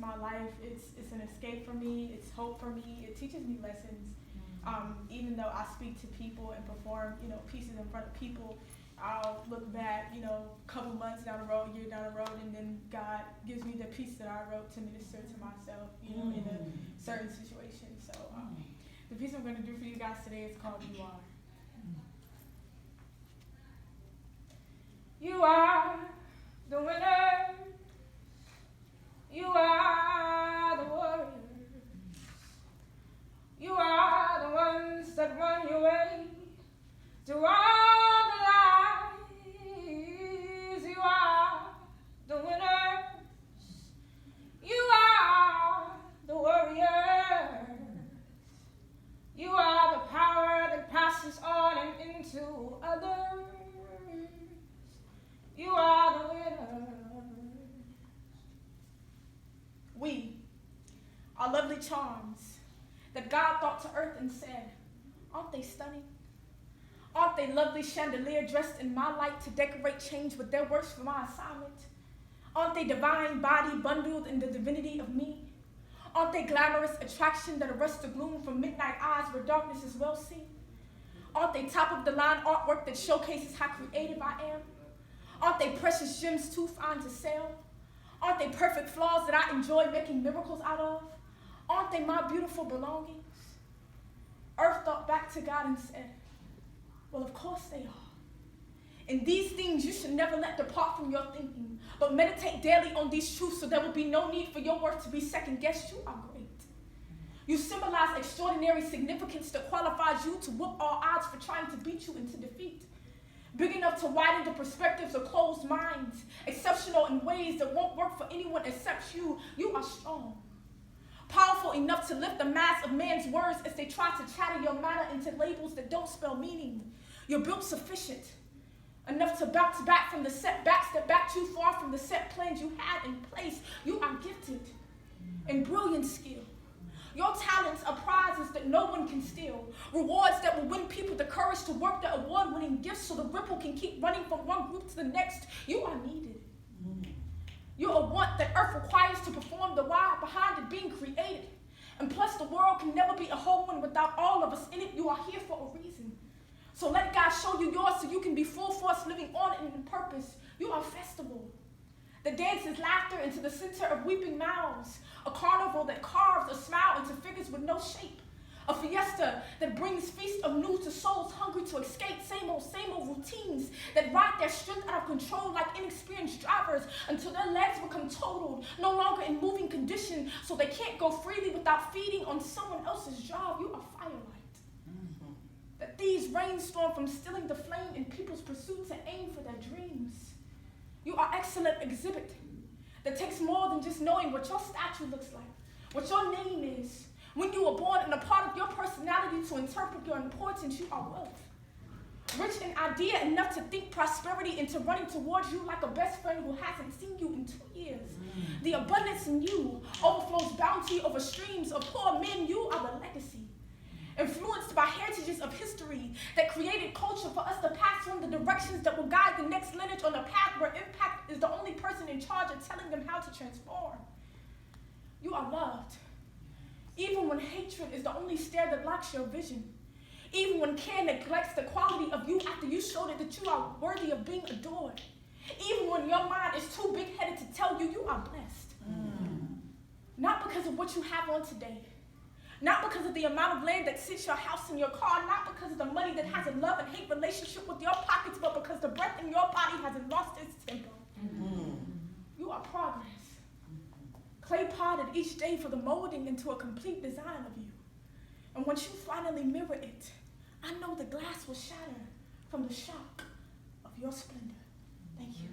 my life. It's an escape for me. It's hope for me. It teaches me lessons. Even though I speak to people and perform, pieces in front of people, I'll look back, a couple months down the road, year down the road, and then God gives me the piece that I wrote to minister to myself, in a certain situation. So the piece I'm going to do for you guys today is called You Are. You are the winner. You are the warriors. You are the ones that run your way through all the lies. You are the winners. You are the warriors. You are the power that passes on and into others. You are the winners. We are lovely charms that God thought to earth and said, aren't they stunning? Aren't they lovely chandelier dressed in my light to decorate change with their works for my assignment? Aren't they divine body bundled in the divinity of me? Aren't they glamorous attraction that arrests the gloom from midnight eyes where darkness is well seen? Aren't they top of the line artwork that showcases how creative I am? Aren't they precious gems too fine to sell? Aren't they perfect flaws that I enjoy making miracles out of? Aren't they my beautiful belongings? Earth thought back to God and said, well, of course they are. And these things you should never let depart from your thinking, but meditate daily on these truths so there will be no need for your worth to be second-guessed. You are great. You symbolize extraordinary significance that qualifies you to whoop all odds for trying to beat you into defeat. Big enough to widen the perspectives of closed minds, exceptional in ways that won't work for anyone except you. You are strong. Powerful enough to lift the mass of man's words as they try to chatter your matter into labels that don't spell meaning. You're built sufficient enough to bounce back from the setbacks that backed you far from the set plans you had in place. You are gifted in brilliant skill. Your talents are prizes that no one can steal. Rewards that will win people the courage to work their award-winning gifts so the ripple can keep running from one group to the next. You are needed. You're a want that earth requires to perform the why behind it being created. And plus, the world can never be a whole one without all of us in it. You are here for a reason. So let God show you yours so you can be full force living on it in purpose. You are festival that dances laughter into the center of weeping mouths. A carnival that carves a smile into figures with no shape. A fiesta that brings feast of new to souls hungry to escape same old routines that ride their strength out of control like inexperienced drivers until their legs become totaled, no longer in moving condition, so they can't go freely without feeding on someone else's job. You are firelight. That these rainstorm from stilling the flame in people's pursuit to aim for their dreams. You are excellent exhibit that takes more than just knowing what your statue looks like, what your name is. When you were born and a part of your personality to interpret your importance, you are wealth. Rich in idea enough to think prosperity into running towards you like a best friend who hasn't seen you in 2 years. The abundance in you overflows bounty over streams of poor men. You are the legacy. Influenced by heritages of history that created culture for us to pass on the directions that will guide the next lineage on a path where impact is the only person in charge of telling them how to transform. You are loved. Even when hatred is the only stare that blocks your vision. Even when care neglects the quality of you after you showed it that you are worthy of being adored. Even when your mind is too big-headed to tell you are blessed. Not because of what you have on today. Not because of the amount of land that sits your house and your car. Not because of the money that has a love and hate relationship with your pockets, but because the breath in your body hasn't lost its tempo. You are progress. Clay potted each day for the molding into a complete design of you. And once you finally mirror it, I know the glass will shatter from the shock of your splendor. Thank you.